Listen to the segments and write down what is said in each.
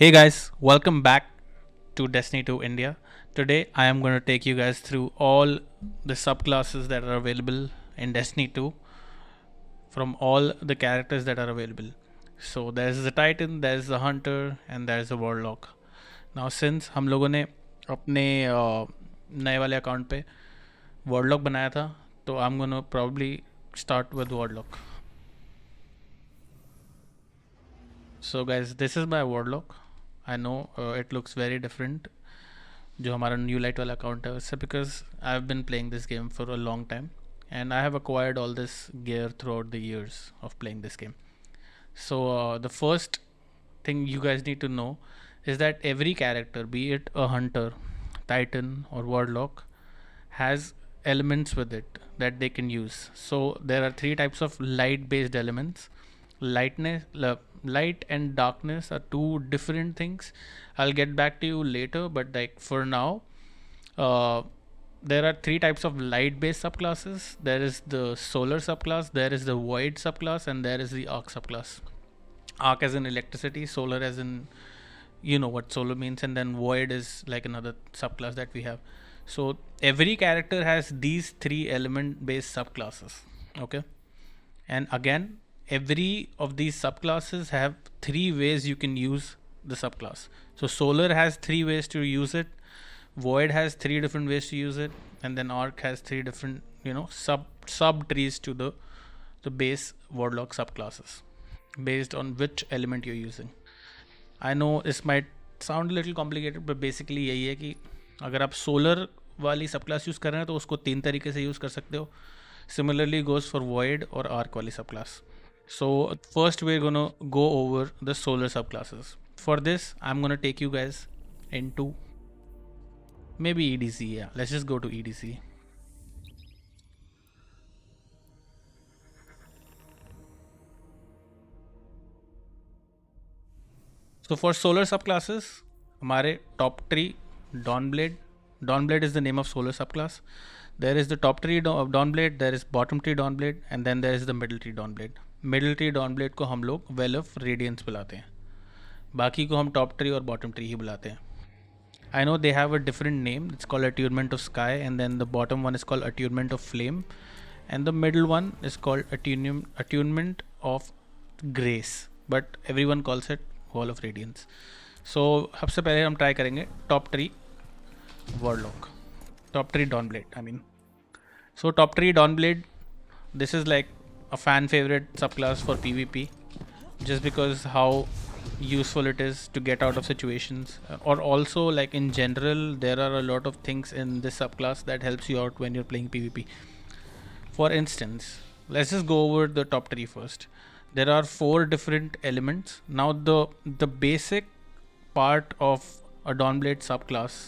Hey guys, welcome back to Destiny 2 India. Today I am going to take you guys through all the subclasses that are available in Destiny 2 from all the characters that are available. So there's the Titan, there's the Hunter and there's the Warlock. Now since हम लोगों ने अपने नए वाले account पे Warlock बनाया था तो I'm gonna probably start with Warlock. So guys, this is my Warlock. I know it looks very different जो हमारा न्यू लाइट वाला अकाउंट है उससे because I have been playing this game for a long time and I have acquired all this gear through out the years of playing this game so the first thing you guys need to know is that every character, be it a hunter, titan or warlock, has elements with it that they can use. So there are three types of light based elements. Light and darkness are two different things. I'll get back to you later, but like for now, uh, there are three types of light based subclasses. There is the solar subclass, there is the void subclass, and there is the arc subclass. Arc as in electricity, solar as in you know what solar means, and then void is like another subclass that we have. So every character has these three element based subclasses. Okay, and again every of these subclasses have three ways you can use the subclass. So solar has three ways to use it, void has three different ways to use it, and then arc has three different sub trees to the base warlock subclasses based on which element you're using. I know this might sound a little complicated, but basically यही है कि अगर आप solar वाली सब class use कर रहे हैं तो उसको तीन तरीके से यूज़ कर सकते हो. Similarly goes for void और arc वाली सब class. So first we're gonna go over the solar subclasses. For this I'm gonna take you guys into maybe EDC. Yeah, let's just go to EDC. So for solar subclasses, हमारे top tree Dawnblade. Dawnblade is the name of solar subclass. There is the top tree of Dawnblade, there is bottom tree Dawnblade, and then there is the middle tree Dawnblade. Middle tree Dawnblade को हम लोग Well of Radiance बुलाते हैं. बाकी को हम top tree और bottom tree ही बुलाते हैं. I know they have a different name. It's called Attunement of Sky, and then the bottom one is called Attunement of Flame, and the middle one is called Attunement of Grace. But everyone calls it Wall of Radiance. So सबसे पहले हम try करेंगे top tree warlock, top tree Dawnblade. I mean, so top tree Dawnblade, this is like a fan favorite subclass for PvP, just because how useful it is to get out of situations, or also like in general there are a lot of things in this subclass that helps you out when you're playing PvP. For instance, let's just go over the top tree first. There are four different elements. Now the basic part of a Dawnblade subclass,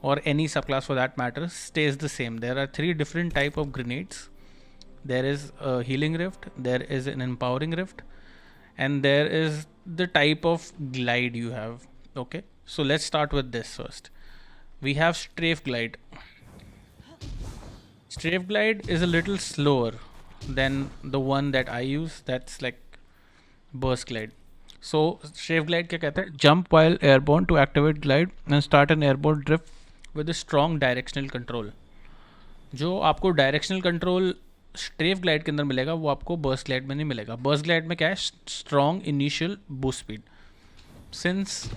or any subclass for that matter, stays the same. There are three different type of grenades. There is a healing rift, there is an empowering rift, and there is the type of glide you have. Okay, so let's start with this first. We have strafe glide. Strafe glide is a little slower than the one that I use. That's like burst glide. So strafe glide क्या कहता है? Jump while airborne to activate glide and start an airborne drift with a strong directional control. जो आपको directional control स्ट्रेफ glide के अंदर मिलेगा वो आपको बर्स्ट ग्लाइड में नहीं मिलेगा. बर्स्ट ग्लाइड में क्या है? Strong initial boost speed. Since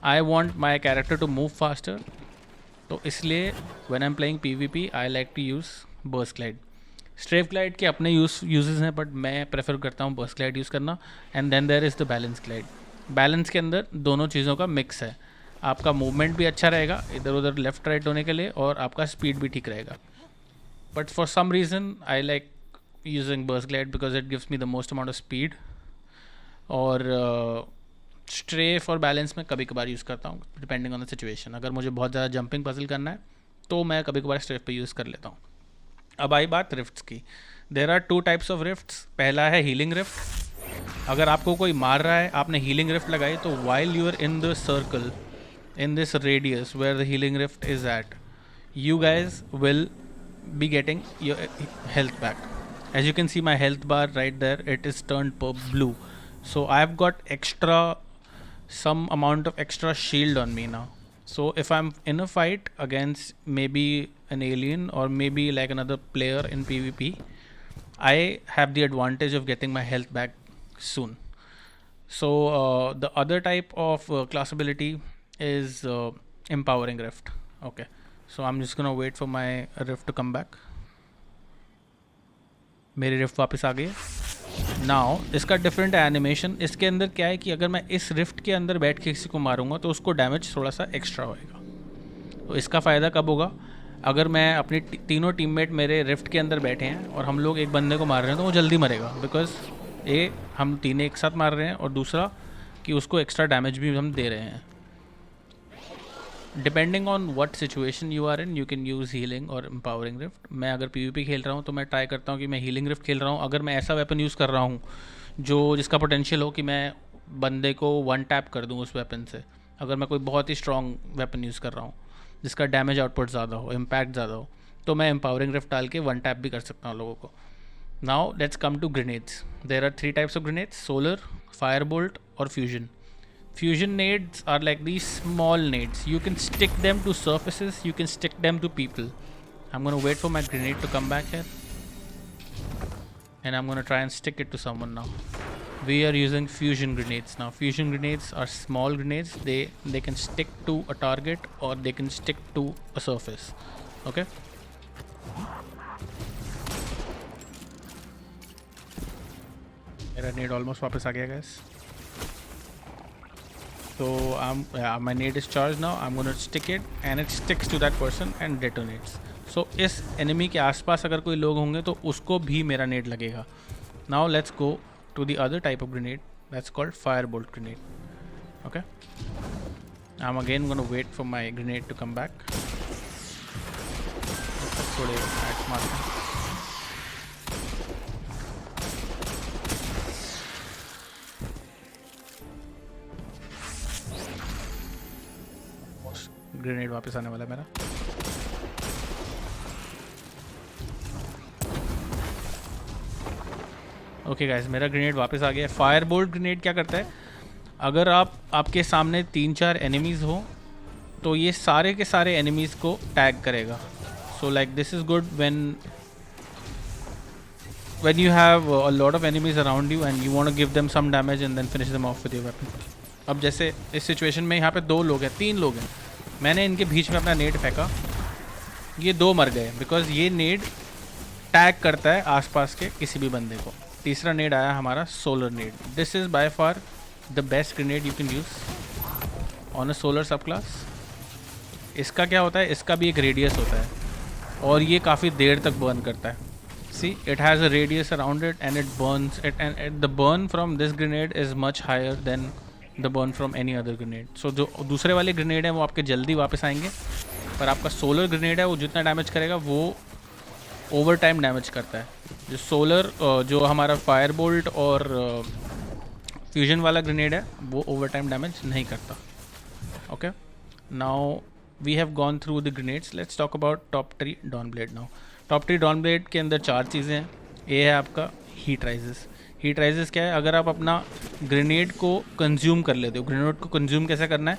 I want my character to move faster, तो इसलिए when I am playing PVP I like to use burst glide. Strafe glide के अपने यूजेस हैं, बट मैं प्रेफर करता हूँ बर्स्ट ग्लाइड यूज़ करना. And then there is the balance glide. Balance के अंदर दोनों चीज़ों का मिक्स है. आपका मूवमेंट भी अच्छा रहेगा इधर उधर लेफ्ट राइट होने के लिए, और आपका स्पीड भी ठीक रहेगा. But for some reason I like using burst glide because it gives me the most amount of speed. और स्ट्रेफ और बैलेंस में कभी कभार यूज़ करता हूँ डिपेंडिंग ऑन द सिचुएशन. अगर मुझे बहुत ज़्यादा जंपिंग पजल करना है तो मैं कभी कभार स्ट्रेफ पे यूज़ कर लेता हूँ. अब आई बात रिफ्ट्स की. There are two types of rifts. पहला है हीलिंग रिफ्ट. अगर आपको कोई मार रहा है, आपने हीलिंग रिफ्ट लगाई, तो while you are in the circle, in this radius where the healing rift is at, you guys will be getting your health back. As you can see my health bar right there, it is turned blue. So I've got extra some amount of extra shield on me now. So if I'm in a fight against maybe an alien or maybe like another player in PvP, I have the advantage of getting my health back soon. So the other type of class ability is empowering rift. Okay, so I'm just gonna wait for my rift to come back. मेरी rift वापस आ गई है। Now इसका different animation, इसके अंदर क्या है कि अगर मैं इस रिफ्ट के अंदर बैठ के किसी को मारूंगा तो उसको डैमेज थोड़ा सा एक्स्ट्रा होएगा। तो इसका फ़ायदा कब होगा? अगर मैं अपनी तीनों टीममेट मेरे रिफ्ट के अंदर बैठे हैं और हम लोग एक बंदे को मार रहे हैं तो वो जल्दी मरेगा, बिकॉज ए हम तीन एक साथ मार रहे हैं और दूसरा कि उसको एक्स्ट्रा डैमेज भी हम दे रहे हैं। Depending on what situation you are in, you can use healing और एम्पावरिंग रिफ्ट। मैं अगर PvP खेल रहा हूँ तो मैं ट्राई करता हूँ कि मैं हीलिंग रिफ्ट खेल रहा हूँ। अगर मैं ऐसा वेपन यूज़ कर रहा हूँ जिसका पोटेंशियल हो कि मैं बंदे को वन टैप कर दूँ उस वेपन से, अगर मैं कोई बहुत ही स्ट्रॉन्ग वेपन यूज़ कर रहा हूँ जिसका डैमेज आउटपुट ज़्यादा हो, इम्पैक्ट ज़्यादा हो, तो मैं एम्पावरिंग रिफ्ट डाल के वन टैप भी कर सकता हूँ लोगों को। Now let's come to grenades. There are 3 types of grenades, solar, fire bolt और fusion. Fusion nades are like these small nades. You can stick them to surfaces, you can stick them to people. I'm gonna wait for my grenade to come back here. And I'm gonna try and stick it to someone now. We are using fusion grenades now. Fusion grenades are small grenades. They can stick to a target or they can stick to a surface. Okay? मेरा nade almost वापस आ गया guys. So my nade is charged now. I'm gonna stick it and it sticks to that person and detonates. So इस enemy के आसपास अगर कोई लोग होंगे तो उसको भी मेरा nade लगेगा. Now let's go to the other type of grenade that's called firebolt grenade. Okay. I'm again gonna wait for my grenade to come back. थोड़े axe मारते हैं. ग्रेनेड वापस आने वाला है मेरा। ओके गाइस, मेरा ग्रेनेड वापस आ गया। फायर बोल्ट ग्रेनेड क्या करता है, अगर आपके सामने 3-4 एनिमीज़ हो तो ये सारे के सारे एनिमीज़ को टैग करेगा। So like this is good when you have a lot of enemies around you and you want to give them some damage and then finish them off with your weapon. अब जैसे इस situation में यहाँ पे 2 लोग हैं, 3 लोग हैं, मैंने इनके बीच में अपना नेड फेंका, ये 2 मर गए बिकॉज ये नेड टैग करता है आसपास के किसी भी बंदे को। तीसरा नेड आया हमारा solar nade. This is by far the best grenade you can use on a solar sub class. इसका क्या होता है, इसका भी एक रेडियस होता है और ये काफ़ी देर तक बर्न करता है। See, it has a radius around it and it burns it, and the burn from this grenade is much higher than the burn from any other grenade. So जो दूसरे वाले ग्रेनेड हैं वो आपके जल्दी वापस आएंगे, पर आपका सोलर ग्रेनेड है वो जितना डैमेज करेगा वो ओवर टाइम डैमेज करता है। जो सोलर जो हमारा फायर बोल्ट और फ्यूजन वाला ग्रेनेड है वो ओवर टाइम डैमेज नहीं करता। Okay, now we have gone through the grenades. Let's talk about top 3 dawn blade now. Top 3 dawn blade के अंदर 4 चीज़ें हैं। ये है आपका हीट राइजेस। हीट राइजेस क्या है, अगर आप अपना ग्रेनेड को कंज्यूम कर लेते हो, ग्रेनेड को कंज्यूम कैसे करना है,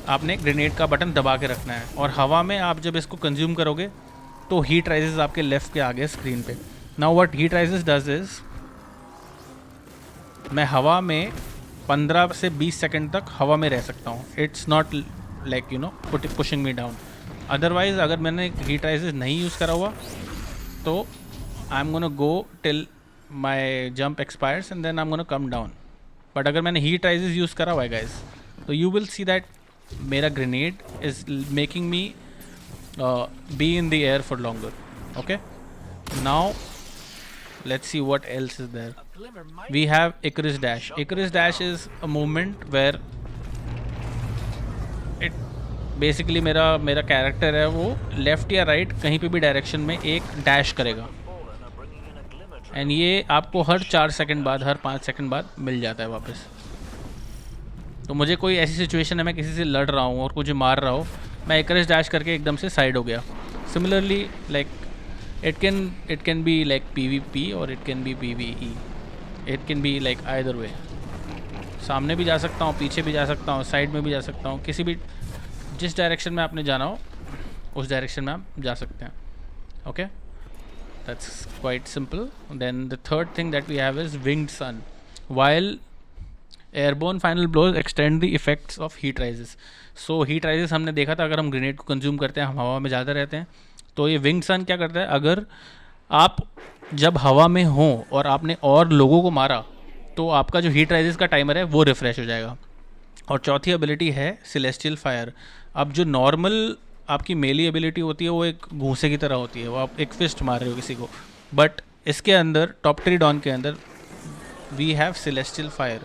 आपने ग्रेनेड का बटन दबा के रखना है और हवा में आप जब इसको कंज्यूम करोगे तो हीट राइजेस आपके लेफ्ट के आगे स्क्रीन पे। Now what heat rises does is, मैं हवा में 15 से 20 सेकंड तक हवा में रह सकता हूँ। It's not like pushing me down. Otherwise अगर मैंने हीट राइजेस नहीं यूज़ करा हुआ तो I am gonna go till my jump expires and then I am gonna come down. But अगर मैंने हीट राइजेस यूज़ करा हुआ है गाइस तो यू विल सी दैट मेरा grenade is making me B in the air for longer. Okay, now let's see what else is there. We have Icarus Dash. Icarus Dash is a movement where it basically मेरा character है वो left या right कहीं पे भी direction में एक dash करेगा एंड ये आपको हर 4 सेकंड बाद, हर 5 सेकंड बाद मिल जाता है वापस। तो मुझे कोई ऐसी सिचुएशन है मैं किसी से लड़ रहा हूँ और मुझे मार रहा हो, मैं Icarus Dash करके एकदम से साइड हो गया। Similarly like it can be like PvP or it can be PvE. It can be like either way. सामने भी जा सकता हूँ, पीछे भी जा सकता हूँ, साइड में भी जा सकता हूँ, किसी भी जिस डायरेक्शन में आपने जाना हो उस डायरेक्शन में आप जा सकते हैं. Okay, that's quite simple. Then the third thing that we have is winged sun. While airborne final blows extend the effects of heat rises. So heat rises हमने देखा था, अगर हम ग्रेनेड को कंज्यूम करते हैं हम हवा में ज़्यादा रहते हैं. तो ये विंग्ड सन क्या करता है, अगर आप जब हवा में हो और आपने और लोगों को मारा तो आपका जो हीट राइजेस का टाइमर है वो रिफ्रेश हो जाएगा. और चौथी एबिलिटी है सेलेस्टियल फायर. अब जो नॉर्मल आपकी मेली एबिलिटी होती है वो एक घूंसे की तरह होती है, वो आप एक फिस्ट मार रहे हो किसी को. बट इसके अंदर टॉप ट्री डॉन के अंदर वी हैव सेलेस्टियल फायर.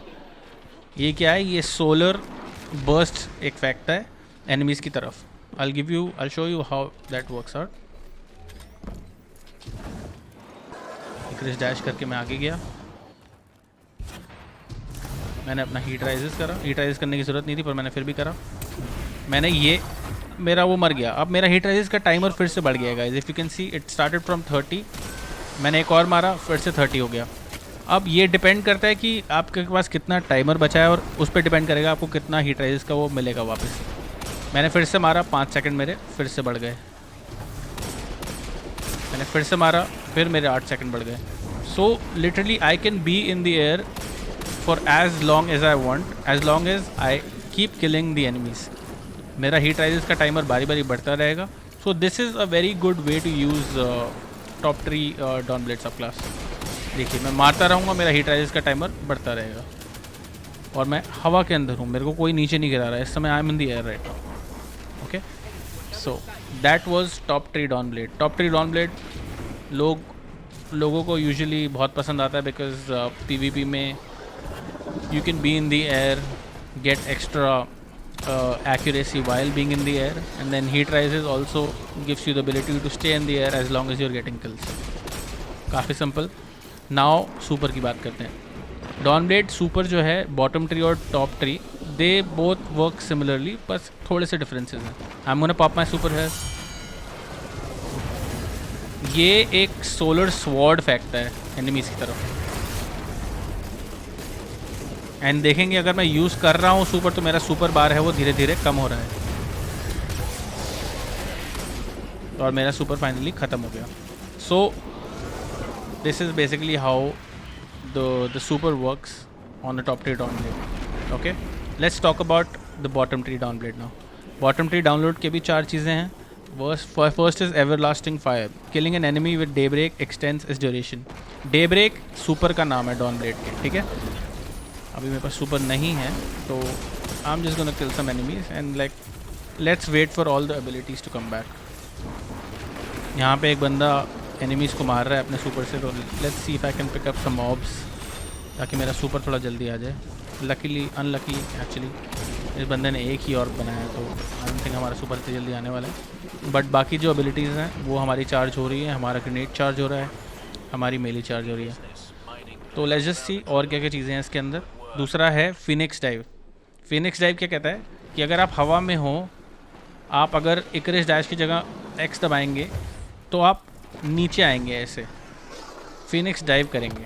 ये क्या है, ये सोलर बर्स्ट एक फैक्ट है एनिमीज़ की तरफ. I'll show you how that works out. क्रिस डैश करके मैं आगे गया. मैंने अपना हीट राइजेस करा. हीट राइजेस करने की ज़रूरत नहीं थी पर मैंने फिर भी करा. मैंने ये मेरा वो मर गया. अब मेरा हीट राइजेस का टाइमर फिर से बढ़ गया guys. If you can see it started from 30. मैंने एक और मारा, फिर से 30 हो गया. अब ये डिपेंड करता है कि आपके पास कितना टाइमर बचा है और उस पर डिपेंड करेगा आपको कितना हीट राइजेस का वो मिलेगा वापस. मैंने फिर से मारा, 5 सेकंड मेरे फिर से बढ़ गए. मैंने फिर से मारा, फिर मेरे 8 सेकंड बढ़ गए. So literally I can be in the air for as long as I want, as long as I keep killing the enemies. मेरा हीट राइजेस का टाइमर बारी बारी बढ़ता रहेगा. So this is a very good way to use top tree don blade sub class. देखिए मैं मारता रहूँगा, मेरा हीट राइजेस का टाइमर बढ़ता रहेगा और मैं हवा के अंदर हूँ, मेरे को कोई नीचे नहीं गिरा रहा है इस समय. I am in the air right now. Okay, so that was top tree don blade. टॉप ट्री डॉन ब्लेड लोगों को यूजुअली बहुत पसंद आता है बिकॉज PvP में you can be in the air, get extra accuracy while being in the air, and then heat rises also gives you the ability to stay in the air as long as you're getting kills. काफ़ी simple. Now super की बात करते हैं. Don blade super जो है bottom tree और top tree they both work similarly, बस थोड़े से डिफरेंसेस हैं. आई am gonna pop my super है. ये एक सोलर स्वॉर्ड फेंकता है एनिमीज़ की तरफ. एंड देखेंगे अगर मैं यूज़ कर रहा हूँ सुपर तो मेरा सुपर बार है वो धीरे धीरे कम हो रहा है और मेरा सुपर फाइनली ख़त्म हो गया. So this is basically how the super works on the top tree don blade. Okay, let's talk about the bottom tree don blade now. Bottom tree dawn blade के भी 4 चीज़ें हैं. First is everlasting fire. Killing an enemy with daybreak extends its duration. Daybreak super का नाम है don blade के, ठीक है. अभी मेरे पास सुपर नहीं है तो I am just gonna kill some enemies and like let's wait for all the abilities to come back. यहाँ पे एक बंदा एनिमीज़ को मार रहा है अपने सुपर से, तो let's see if I can pick up some mobs ताकि मेरा सुपर थोड़ा जल्दी आ जाए. लकीली अनलकी एक्चुअली इस बंदे ने एक ही और बनाया है तो आई डोंट थिंक हमारा सुपर इतनी जल्दी आने वाला है. बट बाकी जो एबिलिटीज़ हैं वो हमारी चार्ज हो रही है. हमारा ग्रेनेड चार्ज हो रहा है, हमारी मेली चार्ज हो रही है. तो लेट्स जस्ट सी और क्या क्या चीज़ें हैं इसके अंदर. दूसरा है फिनिक्स डाइव. फिनिक्स डाइव क्या कहता है कि अगर आप हवा में हो, आप अगर इकरिस डैश की जगह X दबाएंगे तो आप नीचे आएंगे ऐसे. फिनिक्स डाइव करेंगे.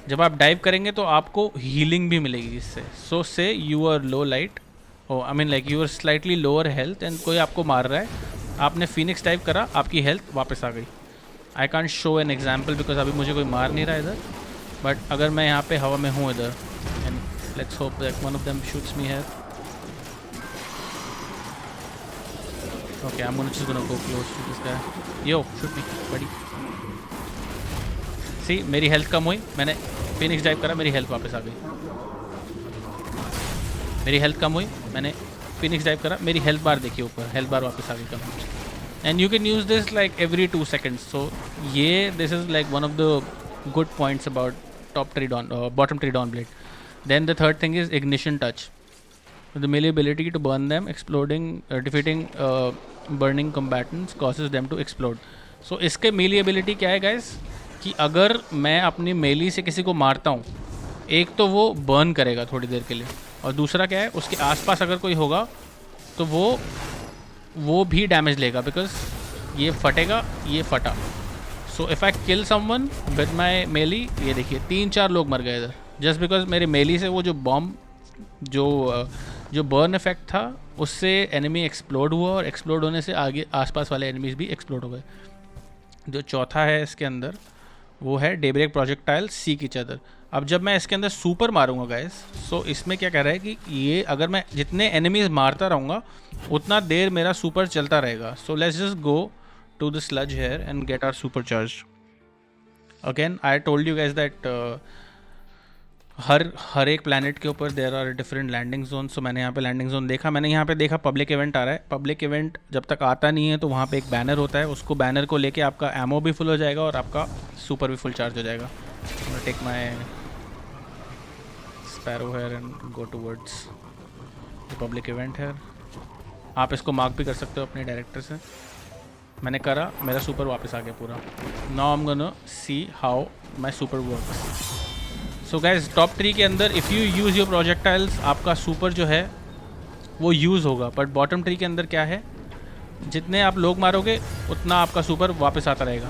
जब आप डाइव करेंगे तो आपको हीलिंग भी मिलेगी इससे. So say you are low light I mean like you are slightly lower health and कोई आपको मार रहा है, आपने फिनिक्स डाइव करा, आपकी हेल्थ वापस आ गई. I can't show an example because अभी मुझे कोई मार नहीं रहा इधर. बट अगर मैं यहाँ पे हवा में हूँ इधर and let's hope that one of them shoots me here. Okay, I'm just gonna go close to this guy. Yo, shoot me, buddy. See, मेरी हेल्थ कम हुई, मैंने फिनिक्स डाइव करा, मेरी हेल्थ वापस आ गई. मेरी हेल्थ कम हुई, मैंने फिनिक्स डाइव करा, मेरी हेल्थ बार देखिए ऊपर, हेल्थ बार वापस आ गई कम. And you can use this like every 2 seconds. So ये this is like one of the good points about top tree dawn bottom tree don blade. Then the third thing is ignition touch. The melee ability to burn them, defeating burning combatants causes them to explode. So इसके melee ability क्या है guys? कि अगर मैं अपनी melee से किसी को मारता हूँ, एक तो वो burn करेगा थोड़ी देर के लिए और दूसरा क्या है उसके आसपास अगर कोई होगा तो वो भी डैमेज लेगा बिकॉज ये फटेगा, ये फटा. So if I kill someone with my मेली, ये देखिए 3-4 लोग मर गए इधर जस्ट बिकॉज मेरे मेली से वो जो बॉम्ब जो बर्न इफेक्ट था उससे एनिमी एक्सप्लोड हुआ, और एक्सप्लोड होने से आगे आसपास वाले एनिमीज भी एक्सप्लोड हो गए। जो चौथा है इसके अंदर वो है daybreak projectile seek each other. अब जब मैं इसके अंदर सुपर मारूंगा गाइस, सो इसमें क्या कह रहा है कि ये अगर मैं जितने एनिमीज मारता रहूँगा उतना देर मेरा सुपर चलता रहेगा। So let's just go to the sludge here and get our super charge. Again I told you guys that हर एक प्लैनेट के ऊपर there are different landing zone. So मैंने यहाँ पे लैंडिंग जोन देखा, मैंने यहाँ पे देखा पब्लिक इवेंट आ रहा है। पब्लिक इवेंट जब तक आता नहीं है तो वहाँ पे एक बैनर होता है, उसको बैनर को लेके आपका एमओ भी फुल हो जाएगा और आपका सुपर भी फुल चार्ज हो जाएगा। Take my sparrow here and go towards the public event here. आप इसको मार्क भी कर सकते हो अपने डायरेक्टर से। मैंने करा, मेरा सुपर वापस आ गया पूरा। Now I am gonna see how my super works. So guys top 3 के अंदर if you use your projectiles आपका सुपर जो है वो यूज़ होगा, बट बॉटम 3 के अंदर क्या है, जितने आप लोग मारोगे उतना आपका सुपर वापस आता रहेगा।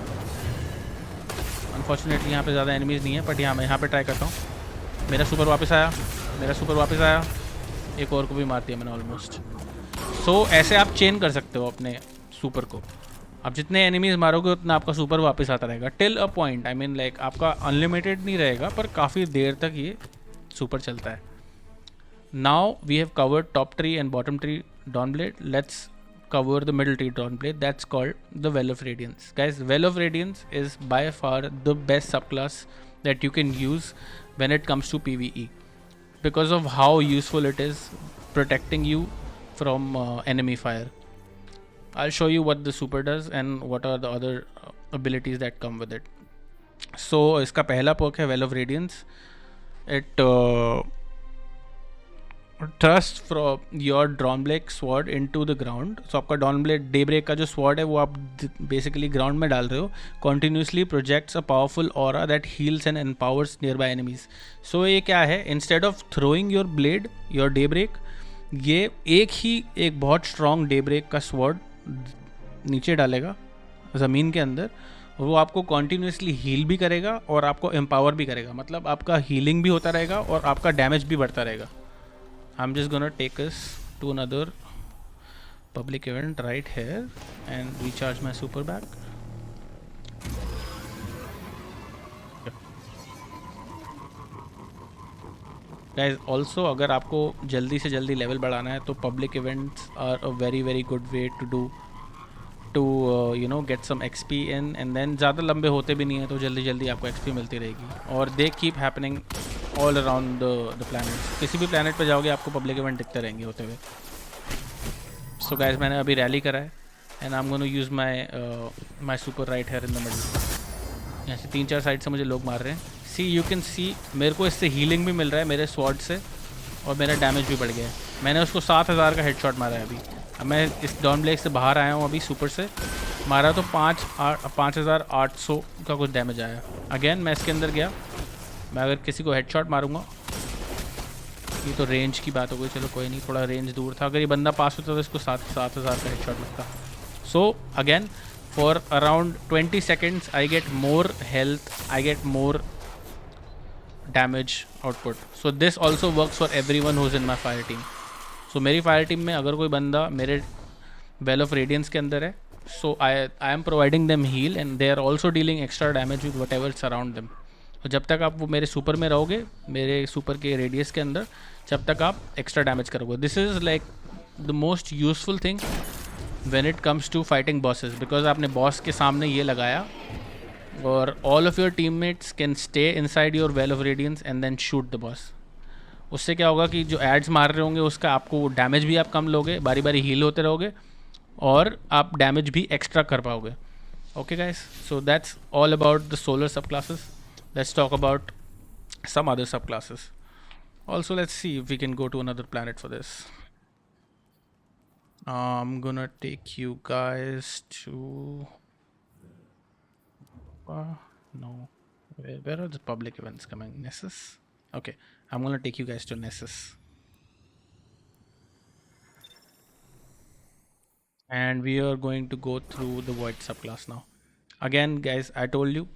अनफॉर्चुनेटली यहाँ पे ज़्यादा एनिमीज़ नहीं है, बट मैं यहाँ पे ट्राई करता हूँ। मेरा सुपर वापस आया, मेरा सुपर वापस आया, एक और को भी मार दिया मैंने ऑलमोस्ट। सो ऐसे आप चेन कर सकते हो अपने सुपर को। आप जितने एनिमीज़ मारोगे उतना आपका सुपर वापस आता रहेगा till a point. I mean like आपका अनलिमिटेड नहीं रहेगा, पर काफ़ी देर तक ये सुपर चलता है। Now we have covered top tree and bottom tree don blade, let's cover the middle tree dawn blade, that's called the well of radiance. Guys, well of radiance is by far the best subclass that you can use when it comes to PvE because of how useful it is protecting you from enemy fire. I'll show you what the super does and what are the other abilities that come with it. So इसका पहला perk है well of radiance. It thrust from your Dawnblade sword into the ground. So आपका Dawnblade daybreak का जो sword है वो आप basically ground में डाल रहे हो। Continuously projects a powerful aura that heals and empowers nearby enemies. So ये क्या है, instead of throwing your blade your Daybreak, ये एक बहुत स्ट्रॉन्ग डेब्रेक का स्वॉर्ड नीचे डालेगा ज़मीन के अंदर, वो आपको कॉन्टीन्यूसली हील भी करेगा और आपको एम्पावर भी करेगा। मतलब आपका हीलिंग भी होता रहेगा और आपका डैमेज भी बढ़ता रहेगा। I'm just gonna take us to another public event right here and recharge my super back. Guys, also अगर आपको जल्दी से जल्दी लेवल बढ़ाना है तो public events are a very good way to do to get some XP in, and then ज़्यादा लंबे होते भी नहीं है तो जल्दी आपको XP मिलती रहेगी। और they keep happening all around the planet. किसी भी प्लैनेट पे जाओगे आपको पब्लिक इवेंट दिखते रहेंगे होते हुए। सो गाइस, मैंने अभी रैली करा है and I am gonna use my super right here in the middle. यहाँ से 3-4 साइड से मुझे लोग मार रहे हैं। सी यू कैन सी मेरे को इससे हीलिंग भी मिल रहा है मेरे स्वॉर्ड से, और मेरा डैमेज भी बढ़ गया है। मैंने उसको 7000 का हेडशॉट मारा है अभी। अब मैं इस डॉन ब्लेड से बाहर आया हूँ अभी, सुपर से मारा तो 5800 का कुछ डैमेज आया। अगेन मैं इसके अंदर गया, मैं अगर किसी को हेडशॉट मारूंगा, ये तो रेंज की बात हो गई, चलो कोई नहीं, थोड़ा रेंज दूर था। अगर ये बंदा पास होता तो इसको 7000 का हेडशॉट लगता। So again for around 20 seconds I get more health, I get more damage output. So this also works for everyone who is in my fire team. So मेरी फायर टीम में अगर कोई बंदा मेरे वेल ऑफ रेडियंस के अंदर है, so I am providing them heal and they are also dealing extra damage with whatever it's around them. तो जब तक आप वो मेरे सुपर में रहोगे, मेरे सुपर के रेडियस के अंदर, जब तक आप एक्स्ट्रा डैमेज करोगे। This is like the most useful thing when it comes to fighting bosses, because आपने बॉस के सामने ये लगाया और all of your teammates can stay inside your well of radiance and then shoot the boss. उससे क्या होगा कि जो एड्स मार रहे होंगे उसका आपको डैमेज भी आप कम लोगे, बारी बारी हील होते रहोगे और आप डैमेज भी एक्स्ट्रा कर पाओगे। Okay guys, so that's all about the solar सब classes. Let's talk about some other subclasses. Also, let's see if we can go to another planet for this. I'm gonna take you guys to... no. Where are the public events coming? Nessus? Okay, I'm gonna take you guys to Nessus. And we are going to go through the void subclass now. Again, guys, I told you,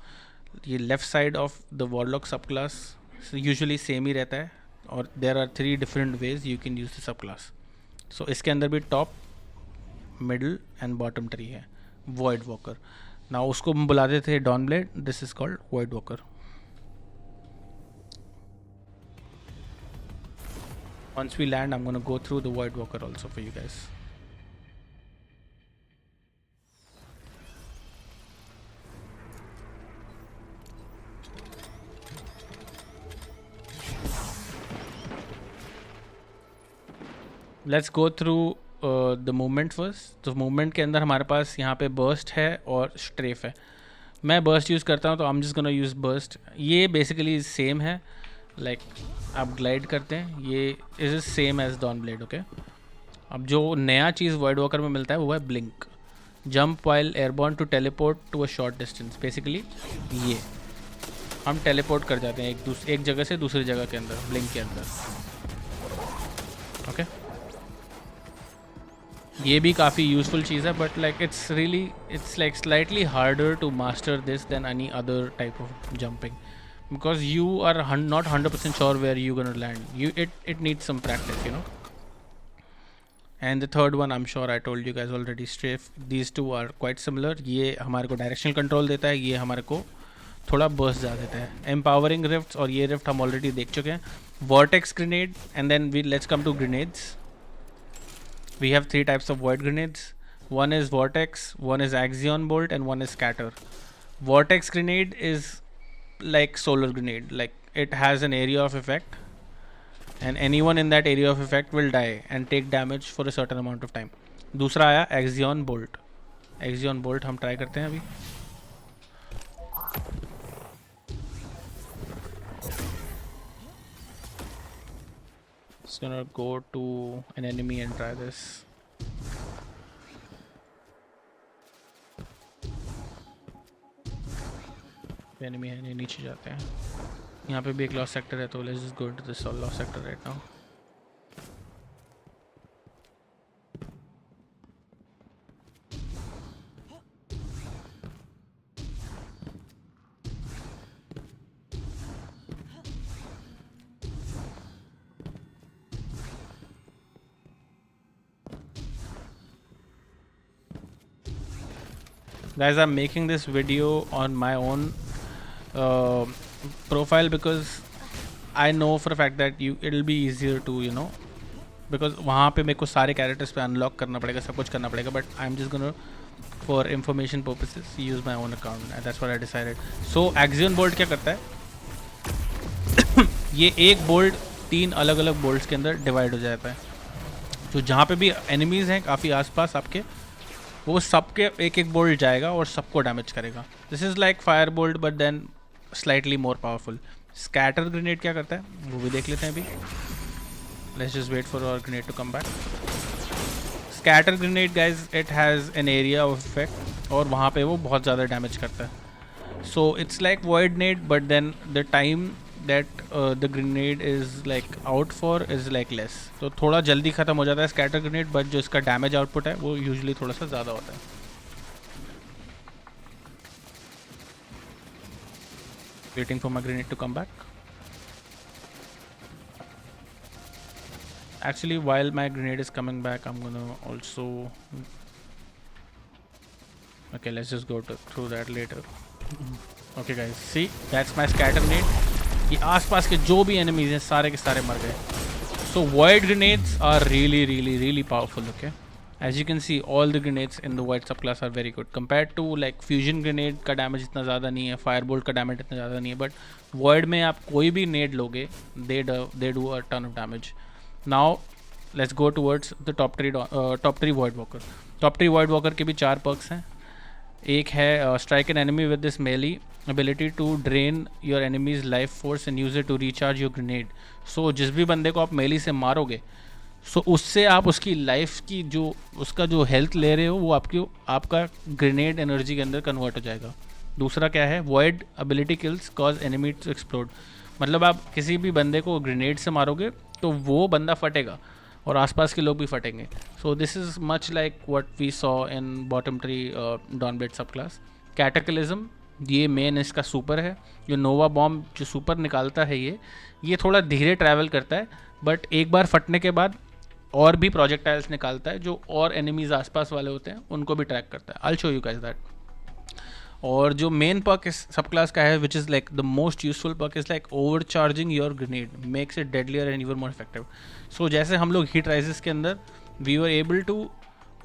ये left side of the warlock सब class usually same ही रहता है, और there are 3 different ways you can use the subclass. So इसके अंदर भी top, middle and bottom tree है. Void Walker. Now उसको हम बुलाते थे Dawnblade. This is called Void Walker. Once we land, I'm gonna go through the Void Walker also for you guys. Let's go through the movement first. तो movement के अंदर हमारे पास यहाँ पे burst है और strafe है. मैं burst यूज़ करता हूँ तो I'm just gonna use burst. ये basically same है, like आप glide करते हैं, ये is same as Dawnblade, okay? अब जो नया चीज़ Void Walker में मिलता है वो है blink. Jump while airborne to teleport to a short distance. Basically ये हम teleport कर जाते हैं एक जगह से दूसरी जगह के अंदर blink के अंदर, okay? ये भी काफ़ी यूज़फुल चीज़ है, but like it's like slightly harder to master this than any other type of jumping, because you are not 100% sure where you gonna land. It needs some practice, you know. And the third one, I am sure I told you guys already, strafe. These two are quite similar. ये हमारे को directional control देता है, ये हमारे को थोड़ा burst जा देता है. एम्पावरिंग रिफ्ट्स, और ये रिफ्ट हम ऑलरेडी देख चुके हैं. Vortex grenade, and then let's come to grenades. We have 3 types of void grenades. One is vortex, one is axion bolt, and one is scatter. Vortex grenade is like solar grenade, like it has an area of effect, and anyone in that area of effect will die and take damage for a certain amount of time. दूसरा आया axion bolt. Axion bolt हम try करते हैं अभी. Just gonna go to an enemy and try this. Enemy है, नीचे जाते हैं. यहाँ पे भी एक लॉस्ट सेक्टर है, तो let's just go into this lost sector right now. Guys, I'm making this video on my own profile because I know for a fact that it'll be easier to, you know, because वहाँ पे मेरे को सारे characters पे unlock करना पड़ेगा, सब कुछ करना पड़ेगा, but I'm just gonna for information purposes use my own account, and that's what I decided. So axion bolt क्या करता है? ये एक bolt 3 अलग अलग bolts के अंदर divide हो जाता है. तो जहाँ पे भी enemies हैं काफ़ी आसपास आपके, वो सबके एक एक बोल्ट जाएगा और सबको डैमेज करेगा. This is like fire bolt but then slightly more powerful. Scatter grenade क्या करता है वो भी देख लेते हैं अभी. Let's just wait for our grenade to come back. Scatter grenade guys, it has an area of effect, और वहाँ पे वो बहुत ज़्यादा डैमेज करता है. So it's like void net, but then the time that the grenade is like out for is like less. तो थोड़ा जल्दी ख़त्म हो जाता है स्कैटर ग्रेनेड, बट जो इसका डैमेज आउटपुट है वो यूजुअली थोड़ा सा ज़्यादा होता है. Waiting for my grenade to come back. Actually while my grenade is coming back, I'm gonna also, okay, let's just go through that later. Okay guys, see, that's my scatter grenade. ये आसपास के जो भी enemies हैं सारे के सारे मर गए. So void grenades are really powerful, okay? As you can see, all the grenades in the void subclass are very good compared to like fusion grenade का damage इतना ज़्यादा नहीं है, firebolt का damage इतना ज़्यादा नहीं है, but void में आप कोई भी nade लोगे, they do a ton of damage. Now let's go towards the top 3 void walker. Top 3 void walker के भी 4 perks हैं. एक है strike an enemy with this melee ability to drain your enemy's life force and use it to recharge your grenade. So जिस भी बंदे को आप melee से मारोगे, so उससे आप उसकी लाइफ की जो उसका जो हेल्थ ले रहे हो वो आपका ग्रेनेड एनर्जी के अंदर कन्वर्ट हो जाएगा. दूसरा क्या है, void ability kills cause enemy to explode. मतलब आप किसी भी बंदे को ग्रेनेड से मारोगे तो वो बंदा फटेगा और आसपास के लोग भी फटेंगे. So this is much like what we saw in bottom tree Dawnblade subclass. Cataclysm ये मेन इसका सुपर है। जो नोवा बॉम्ब जो सुपर निकालता है ये थोड़ा धीरे ट्रैवल करता है, बट एक बार फटने के बाद और भी प्रोजेक्टाइल्स निकालता है जो और एनिमीज आसपास वाले होते हैं उनको भी ट्रैक करता है। I will show you guys that. और जो मेन पर्क इस सब क्लास का है, which is like the most useful perk, is like over charging your grenade makes it deadlier and even more effective. So जैसे हम लोग हीट राइजेस के अंदर we were able to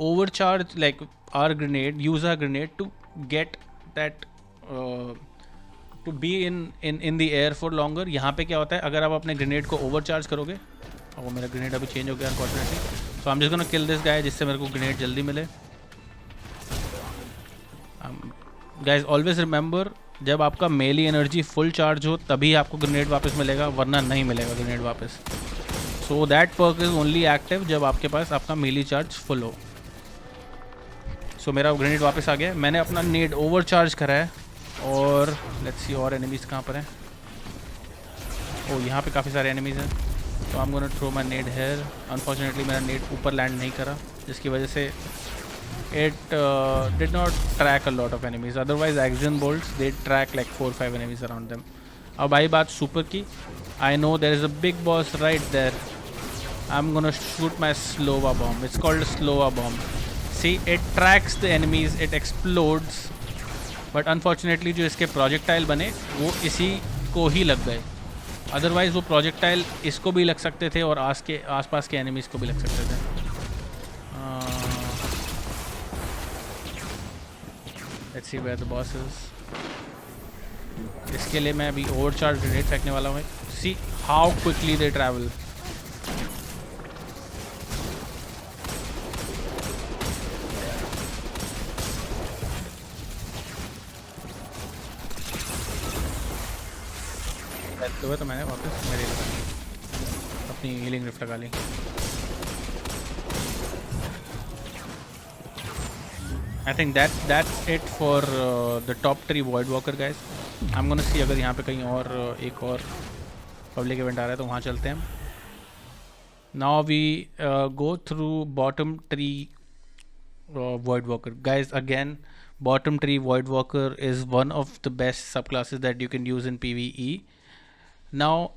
over charge like our grenade, use our grenade to get that to be in the air for longer. यहाँ पे क्या होता है, अगर आप अपने ग्रेनेड को ओवर चार्ज करोगे, और मेरा ग्रेनेड अभी चेंज हो गया अनफॉर्चुनेटली, तो I am just gonna kill this गाय जिससे मेरे को ग्रेनेड जल्दी मिले। गाइज ऑलवेज रिमेंबर, जब आपका मेली एनर्जी फुल चार्ज हो तभी आपको ग्रेनेड वापस मिलेगा, वरना नहीं मिलेगा ग्रेनेड वापस। So that perk is only active जब आपके पास आपका मेली चार्ज फुल हो। सो मेरा ग्रेनेड वापस आ गया, मैंने अपना नेड ओवर चार्ज करा है। और लेट्स सी और एनिमीज कहाँ पर हैं। ओ यहाँ पे काफ़ी सारे एनिमीज हैं, तो I am gonna throw my nade here. Unfortunately मेरा नेड ऊपर लैंड नहीं करा, जिसकी वजह से it did not track a lot of enemies. Otherwise action bolts they track like 4-5 enemies around them. अब आई बात सुपर की, I know there is a big boss right there. I'm gonna shoot my slova bomb. It's called a slova bomb. See, it tracks the enemies, it explodes, but unfortunately जो इसके projectile बने वो इसी को ही लग गए। Otherwise वो projectile इसको भी लग सकते थे और आसपास के enemies को भी लग सकते थे। Let's see where the boss is. इसके लिए मैं अभी ओवरचार्ज ग्रेनेड फेंकने वाला हूँ। See how quickly they travel. तो मैंने वापस मेरे अपनी हीलिंग रिफ्ट लगा ली। I think that's it for the top 3 void walker guys. I'm gonna see अगर यहाँ पे कहीं और एक और पब्लिक इवेंट आ रहा है तो वहाँ चलते हैं। Now we go through bottom 3 void walker guys. Again, bottom 3 void walker is one of the best subclasses that you can use in PvE. Now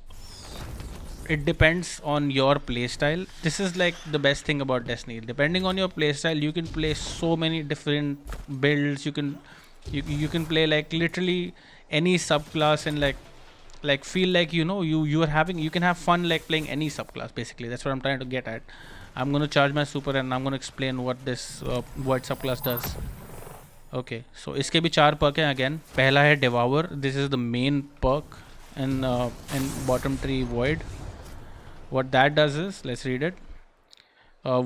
it depends on your playstyle. This is like the best thing about Destiny. Depending on your playstyle, you can play so many different builds. You can play like literally any subclass and like feel like you can have fun like playing any subclass. Basically, that's what I'm trying to get at. I'm gonna charge my super and I'm gonna explain what this void subclass does. Okay, so इसके भी 4 perk हैं again. पहला है Devour. This is the main perk in bottom 3 void. What that does is, let's read it.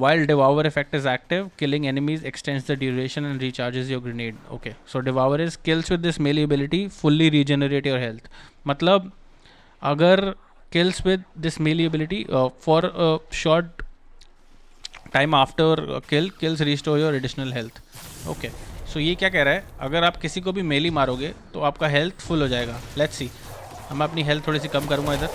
While Devour effect is active, killing enemies extends the duration and recharges your grenade. Okay, so Devour is kills with this melee ability fully regenerate your health. मतलब अगर kills with this melee ability for a short time after kills restore your additional health. Okay, so ये क्या कह रहा है, अगर आप किसी को भी melee मारोगे तो आपका health full हो जाएगा. Let's see. मैं अपनी health थोड़ी सी कम करूँगा इधर.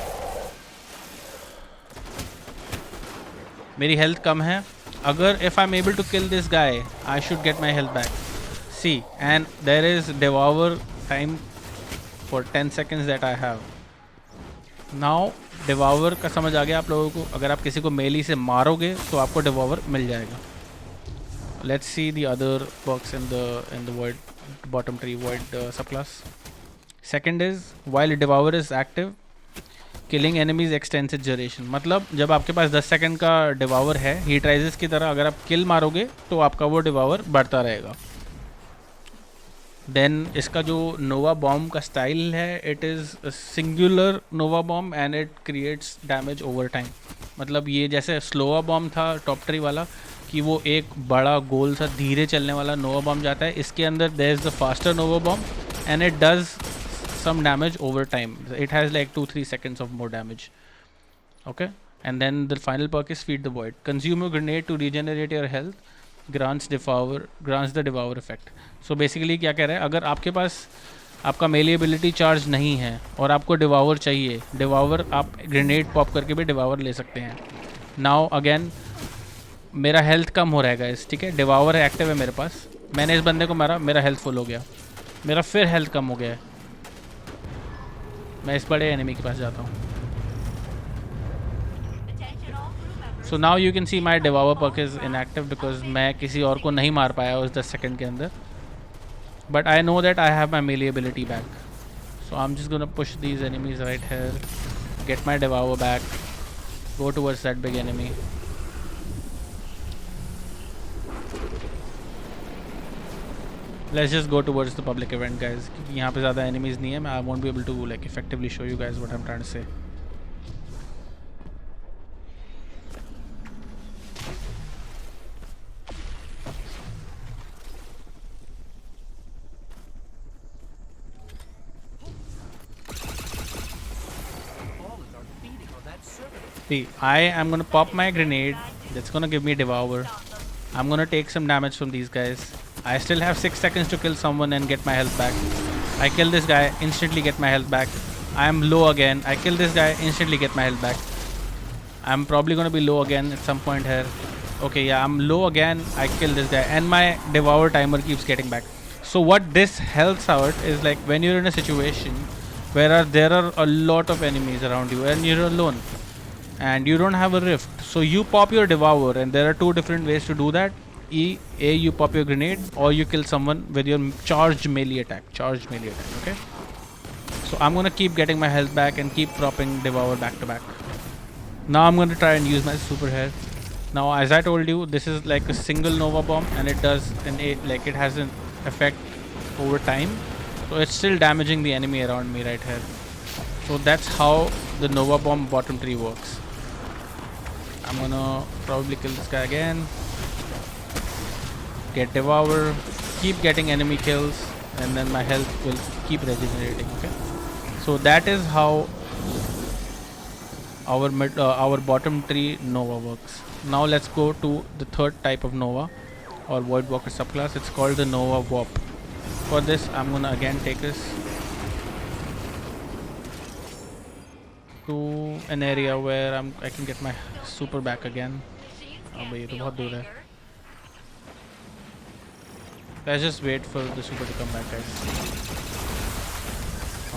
मेरी हेल्थ कम है. अगर if I am able to kill this guy I should get my health back. See and there is devour time for 10 seconds that I have. Now devour का समझ आ गया आप लोगों को. अगर आप किसी को मेली से मारोगे तो आपको डिवॉवर मिल जाएगा. Let's see the other works in the void bottom 3 void subclass. Second is while devour is active, killing enemies x tends its duration. मतलब जब आपके पास 10 सेकंड का डिवावर है हीट राइजेस की तरह, अगर आप किल मारोगे तो आपका वो डिवावर बढ़ता रहेगा. देन इसका जो नोवा बॉम्ब का स्टाइल है, it is singular Nova bomb and it creates damage over time. मतलब ये जैसे स्लोवा बॉम्ब था टॉप 3 वाला कि वो एक बड़ा गोल सा धीरे चलने वाला नोवा बॉम्ब जाता है. इसके अंदर there is the faster nova bomb and it does some damage over time. It has like 2-3 seconds of more damage. Okay, and then the final perk is Feed the Void. Consume a grenade to regenerate your health. Grants the devour effect. So basically क्या कह रहा है, अगर आपके पास आपका melee ability charge नहीं है और आपको डिवावर चाहिए, डिवावर आप ग्रेनेड पॉप करके भी डिवावर ले सकते हैं. नाउ अगेन मेरा हेल्थ कम हो रहेगा इस, ठीक है. डिवावर एक्टिव है मेरे पास, मैंने इस बंदे को मारा, मेरा हेल्थ फुल हो गया. मेरा फिर हेल्थ कम हो गया है। मैं इस बड़े एनिमी के पास जाता हूँ। So now you can see my devour perk is inactive because मैं किसी और को नहीं मार पाया उस 10 सेकेंड के अंदर। But I know that I have my melee ability back. So I'm just gonna push these enemies right here, get my devour back, go towards that big enemy. Let's just go towards the public event, guys. क्योंकि यहाँ पे ज़्यादा enemies नहीं है, मैं I won't be able to like effectively show you guys what I'm trying to say. See, I am gonna pop my grenade. That's gonna give me devour. I'm gonna take some damage from these guys. I still have 6 seconds to kill someone and get my health back. I kill this guy, instantly get my health back. I am low again. I kill this guy, instantly get my health back. I'm probably gonna be low again at some point here. Okay, yeah, I'm low again. I kill this guy and my devour timer keeps getting back. So what this helps out is like when you're in a situation where there are a lot of enemies around you and you're alone and you don't have a rift, so you pop your devour, and there are two different ways to do that. You pop your grenade, or you kill someone with your charged melee attack. Okay, so I'm gonna keep getting my health back and keep propping devour back to back. Now I'm gonna try and use my super here. Now, as I told you, this is like a single nova bomb, and it does it has an effect over time, so it's still damaging the enemy around me right here. So that's how the nova bomb bottom tree works. I'm gonna probably kill this guy again, get devour, keep getting enemy kills, and then my health will keep regenerating. Okay, so that is how our bottom tree nova works. Now let's go to the third type of nova, or void walker subclass. It's called the nova warp. For this, I'm gonna again take us to an area where I can get my super back again. ये तो बहुत दूर है. Let's just wait for the super to come back, guys.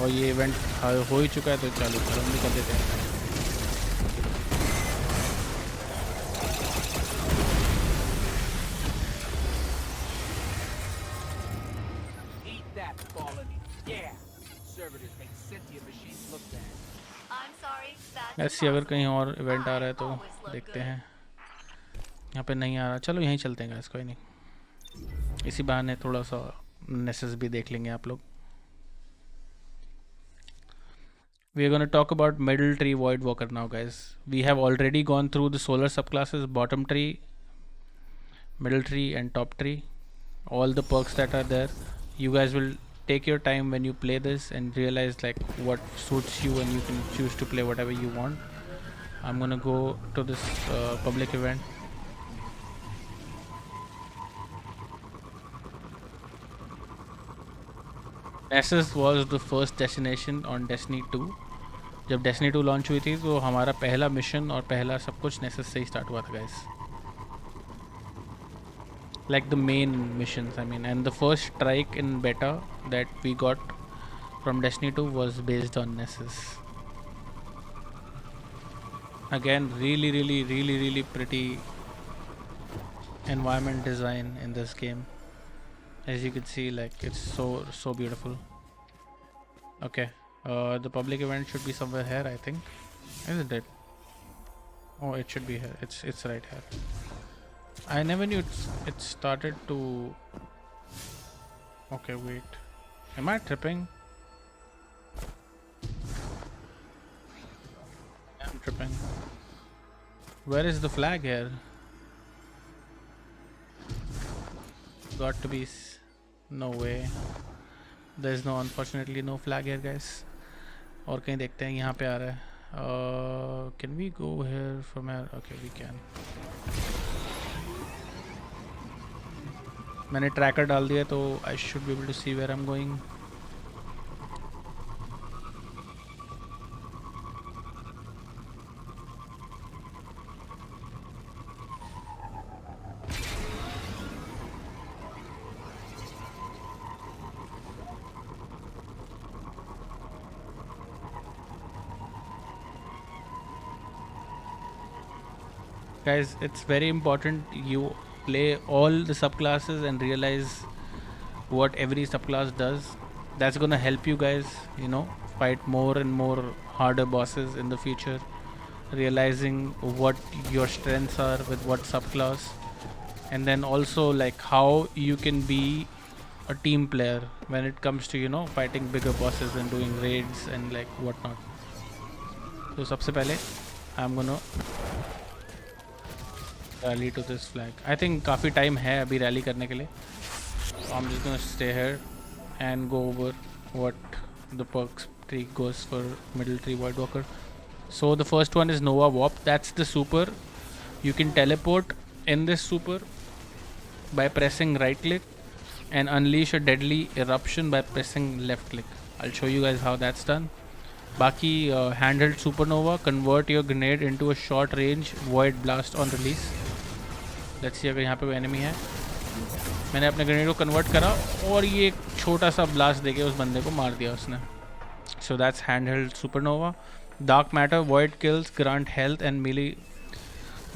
और ये event हो ही चुका है, तो चालू कर देते हैं. ऐसी अगर कहीं और इवेंट आ रहा है तो देखते हैं. यहाँ पे नहीं आ रहा, चलो यहीं चलते हैं गाइस, कोई नहीं. इसी बहाने थोड़ा सा नेसेस भी देख लेंगे आप लोग. We are going to talk about middle tree void walker now, guys. We have already gone through the solar subclasses, bottom tree, middle tree and top tree, all the perks that are there. You guys will take your time when you play this and realize like what suits you, and you can choose to play whatever you want. I'm gonna go to this public event. Nessus was the first destination on Destiny 2. जब Destiny 2 launch हुई थी तो हमारा पहला mission और पहला सब कुछ Nessus से ही स्टार्ट हुआ था, guys. Like the main missions, I mean, and the first strike in beta that we got from Destiny 2 was based on Nessus. Again, really pretty environment design in this game. As you can see, like it's so beautiful. Okay, the public event should be somewhere here, I think, isn't it? Oh, it should be here. It's right here. I never knew it started to. Okay, wait. Am I tripping? I'm tripping. Where is the flag here? Got to be. No way. There's no, unfortunately, no flag here, guys. और कहीं देखते हैं, यहाँ पे आ रहा है. Can we go here from here? Okay, we can. मैंने tracker डाल दिया तो I should be able to see where I'm going. Guys, it's very important you play all the subclasses and realize what every subclass does. That's gonna help you guys, you know, fight more and more harder bosses in the future. Realizing what your strengths are with what subclass, and then also like how you can be a team player when it comes to, you know, fighting bigger bosses and doing raids and like whatnot. So सबसे पहले I'm gonna rally to this flag. I think काफ़ी time है अभी rally करने के लिए. So I'm just gonna stay here and go over what the perks tree goes for middle tree Void Walker. So the first one is Nova Warp. That's the super. You can teleport in this super by pressing right click and unleash a deadly eruption by pressing left click. I'll show you guys how that's done. Baki handheld supernova, convert your grenade into a short range void blast on release. Let's see अगर यहाँ पे कोई enemy है. मैंने अपने grenade को convert करा और ये एक छोटा सा ब्लास्ट देके उस बंदे को मार दिया उसने. So that's handheld supernova. Dark matter, void kills, grant health and melee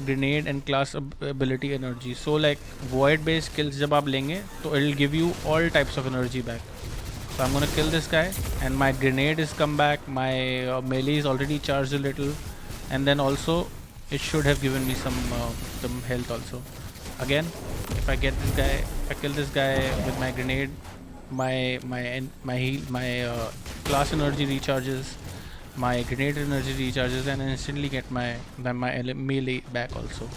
grenade and class ability energy. So like void based kills जब आप लेंगे तो it'll give you all types of energy back. So I'm gonna kill this guy and my grenade is come back. My melee is already charged a little, and then also it should have given me some health also. Again, if I get this guy, I kill this guy with my grenade. My class energy recharges. My grenade energy recharges and I instantly get my melee back also.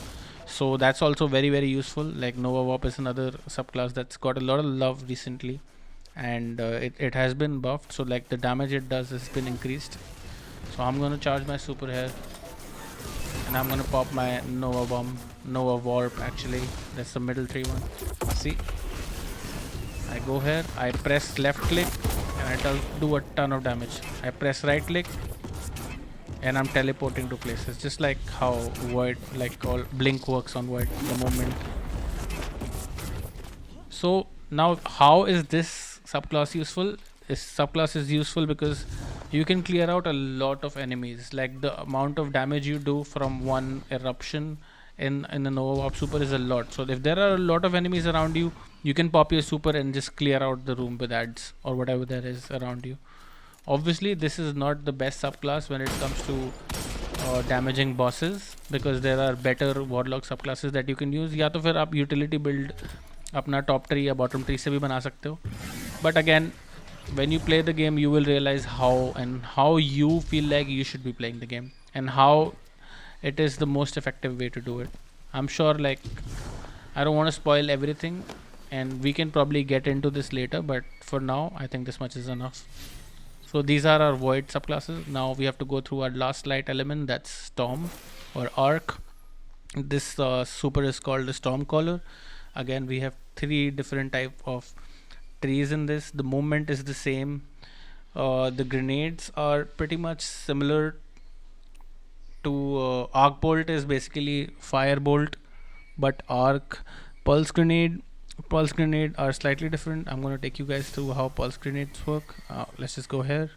So that's also very useful. Like Nova Warp is another subclass that's got a lot of love recently, and it has been buffed, so like the damage it does has been increased. So I'm gonna charge my super here and I'm gonna pop my Nova Warp. Actually that's the middle tree one. See, I go here, I press left click and it'll do a ton of damage. I press right click and I'm teleporting to places, just like how Void, like all blink works on Void, the moment. So now how is this subclass useful? This subclass is useful because you can clear out a lot of enemies. Like the amount of damage you do from one eruption in the Nova Warp super is a lot. So if there are a lot of enemies around you, you can pop your super and just clear out the room with ads or whatever there is around you. Obviously this is not the best subclass when it comes to damaging bosses, because there are better warlock subclasses that you can use. या तो फिर आप utility build अपना top tree या bottom tree से भी बना सकते हो. But again, when you play the game, you will realize how you feel like you should be playing the game and how it is the most effective way to do it. I'm sure, like, I don't want to spoil everything and we can probably get into this later, but for now I think this much is enough. So these are our void subclasses. Now we have to go through our last light element, that's storm or arc. This super is called the storm caller. Again, we have 3 different type of trees in this. The movement is the same. The grenades are pretty much similar to arc bolt is basically fire bolt, but arc, pulse grenade are slightly different. I'm going to take you guys through how pulse grenades work. Let's just go here.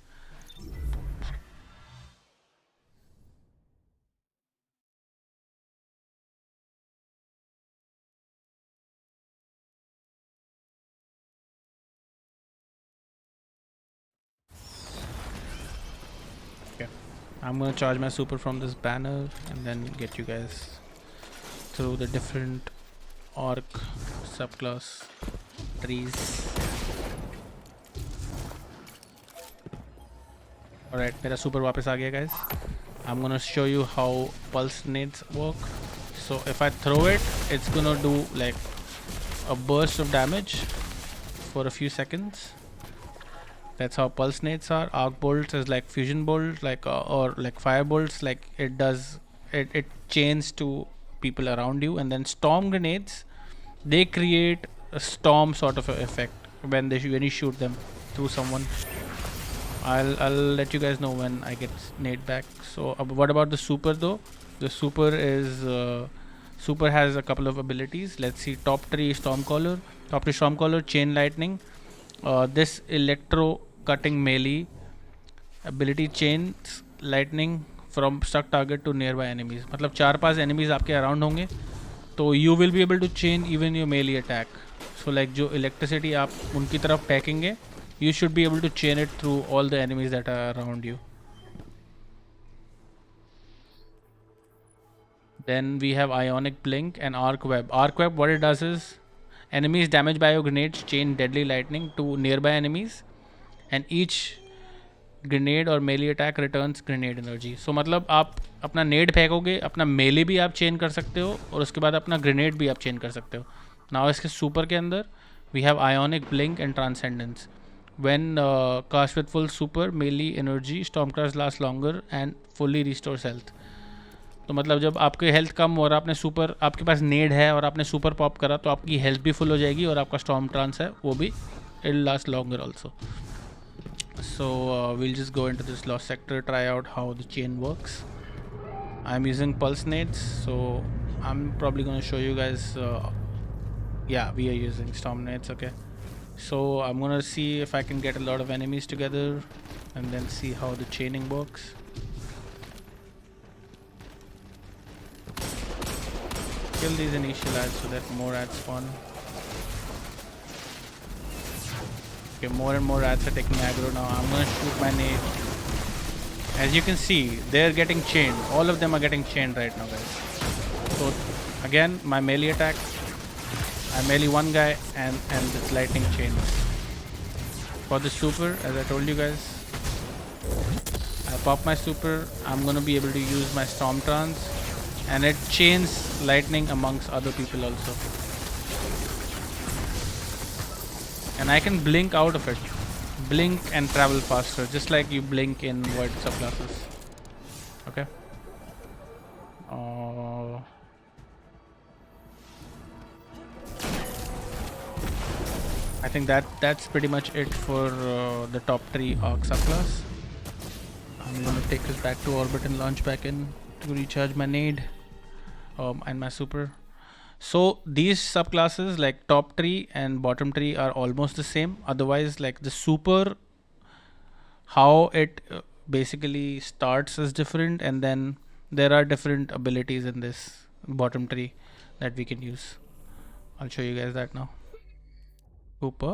Okay, I'm going to charge my super from this banner and then get you guys through the different arc subclass trees. Alright, मेरा super वापस आ गया guys. I'm gonna show you how pulse nades work. So if I throw it, it's gonna do like a burst of damage for a few seconds. That's how pulse nades are. Arc bolts is like fusion bolts, like or like fire bolts, like it does it chains to people around you. And then storm grenades, they create a storm sort of effect when you shoot them through someone. I'll let you guys know when I get nade back. So what about the super though? The super is super has a couple of abilities. Let's see. Top tree storm caller, chain lightning. This electro cutting melee ability, chains lightning from stuck target to nearby enemies. मतलब 4-5 enemies आपके around होंगे तो you will be able to chain even your melee attack. So like जो electricity आप उनकी तरफ फेंकेंगे, you should be able to chain it through all the enemies that are around you. Then we have Ionic Blink and Arc Web. Arc Web, what it does is enemies damaged by your grenades chain deadly lightning to nearby enemies, and each grenade और melee attack returns grenade energy. So मतलब आप अपना नेड फेंकोगे, अपना melee भी आप chain कर सकते हो और उसके बाद अपना grenade भी आप चेन कर सकते हो. Now इसके super के अंदर we have Ionic Blink and Transcendence. When cast with full super, melee energy, Stormcast lasts longer and fully restores health. तो मतलब जब आपके हेल्थ कम हो और आपने सुपर, आपके पास नेड है और आपने सुपर पॉप करा तो आपकी हेल्थ भी फुल हो जाएगी और आपका स्टॉर्म ट्रांस है वो भी it last longer also. So we'll just go into this lost sector, try out how the chain works. I'm using pulse nades, so I'm probably going to show you guys. Yeah, we are using storm nades. Okay, so I'm going to see if I can get a lot of enemies together and then see how the chaining works. Kill these initial ads so that more ads spawn. Okay, more and more ads are taking aggro now. I'm gonna shoot my nade. As you can see, they're getting chained. All of them are getting chained right now, guys. So again, my melee attack. I melee one guy and it's lightning chain. For the super, as I told you guys, I pop my super. I'm gonna be able to use my storm trance. And it chains lightning amongst other people also. And I can blink out of it. Blink and travel faster, just like you blink in void subclasses. Okay. I think that's pretty much it for the top 3 arc subclass. I'm gonna take this back to orbit and launch back in to recharge my nade. And my super. So these subclasses like top 3 and bottom 3 are almost the same. Otherwise, like the super, how it basically starts is different, and then there are different abilities in this bottom 3 that we can use. I'll show you guys that now. Super.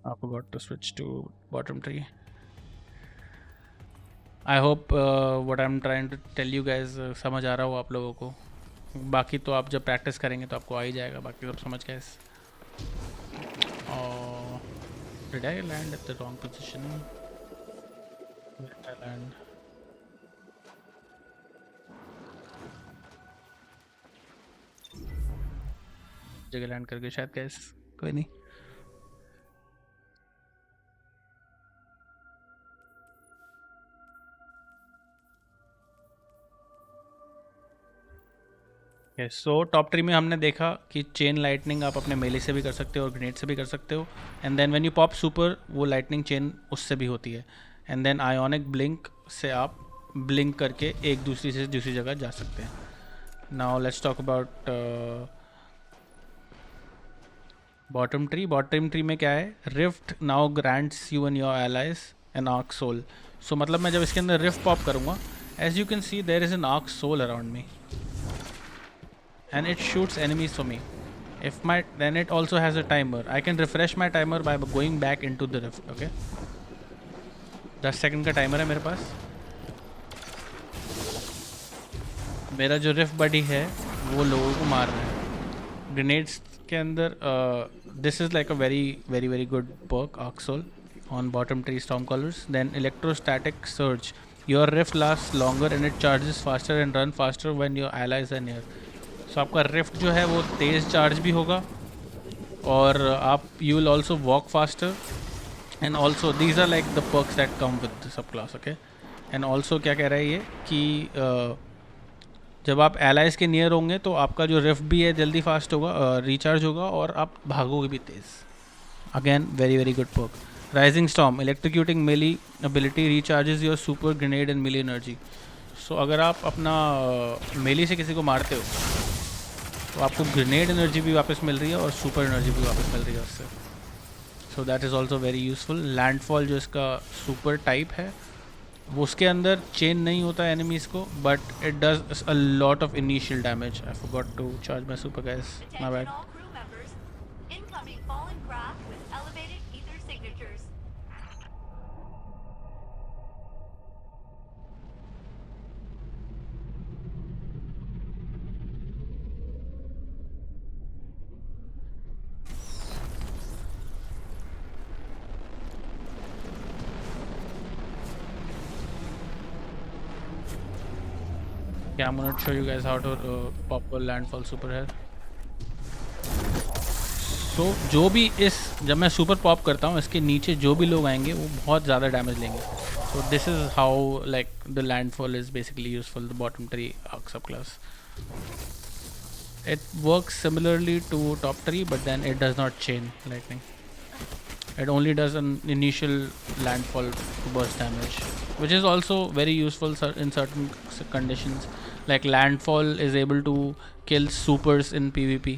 I forgot to switch to bottom 3. I hope what I'm trying to tell you guys समझ आ रहा हो आप लोगों को. बाकी तो आप जब प्रैक्टिस करेंगे तो आपको आ ही जाएगा. बाकी सब समझ गए. Did I land at the wrong position? Where did I land? जगह लैंड कर गए शायद गैस. कोई नहीं. सो टॉप 3 में हमने देखा कि चेन लाइटनिंग आप अपने मेले से भी कर सकते हो और ग्रेनेड से भी कर सकते हो. And then when you pop super, वो लाइटनिंग चेन उससे भी होती है. एंड देन आयोनिक ब्लिंक से आप ब्लिंक करके एक दूसरी से दूसरी जगह जा सकते हैं. Now let's talk about bottom tree. Bottom tree में क्या है? Rift now grants you and your allies an arc soul. So मतलब मैं जब इसके अंदर रिफ्ट पॉप करूँगा, as you can see there is an arc soul around me and it shoots enemies for me. Then it also has a timer. I can refresh my timer by going back into the rift. Okay, 10 second का timer है मेरे पास. मेरा जो rift बडी है वो लोगों को मार रहा है ग्रेनेड्स के अंदर. This is like a very very very good perk, arc soul on bottom tree storm callers. Then electrostatic surge. Your rift lasts longer and it charges faster and run faster when your allies are near. सो आपका rift जो है वो तेज़ charge भी होगा और आप you will also walk faster. And also these are like the perks that come with the sub class. Okay, and also क्या कह रहा है ये कि जब आप एलाइज के नियर होंगे तो आपका जो रिफ्ट भी है जल्दी फास्ट होगा, रिचार्ज होगा, और आप भागोगे भी तेज़. Again very very good perk. Rising storm, electrocuting melee ability recharges your super grenade and melee energy. So अगर आप अपना मेली से किसी को मारते हो तो आपको ग्रेनेड एनर्जी भी वापस मिल रही है और सुपर एनर्जी भी वापस मिल रही है उससे. So that is also very useful. Landfall जो इसका सुपर टाइप है वो उसके अंदर चेन नहीं होता है एनिमीज़ को, but it does a lot of initial damage. I forgot to charge my super guys, my bad. Yeah, I'm gonna show you guys how to pop a landfall super here. So जो भी इस जब मैं super pop करता हूँ इसके नीचे जो भी लोग आएंगे वो बहुत ज़्यादा डैमेज लेंगे. So this is how like the landfall is basically useful, the bottom tree arc subclass. It works similarly to top tree, but then it does not chain lightning. It only does an initial landfall to burst damage, which is also very useful in certain conditions. Like landfall is able to kill supers in PvP.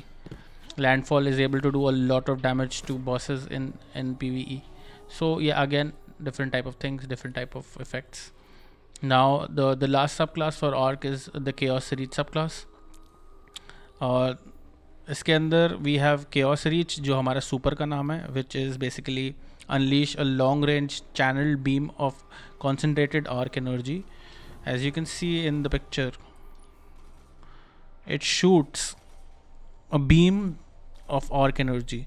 Landfall is able to do a lot of damage to bosses in PvE. So yeah, again different type of things, different type of effects. Now the last subclass for Arc is the Chaos Reach subclass. और इसके अंदर we have Chaos Reach जो हमारा super का नाम है, which is basically unleash a long range channel beam of concentrated arc energy. As you can see in the picture, it shoots a beam of arc energy.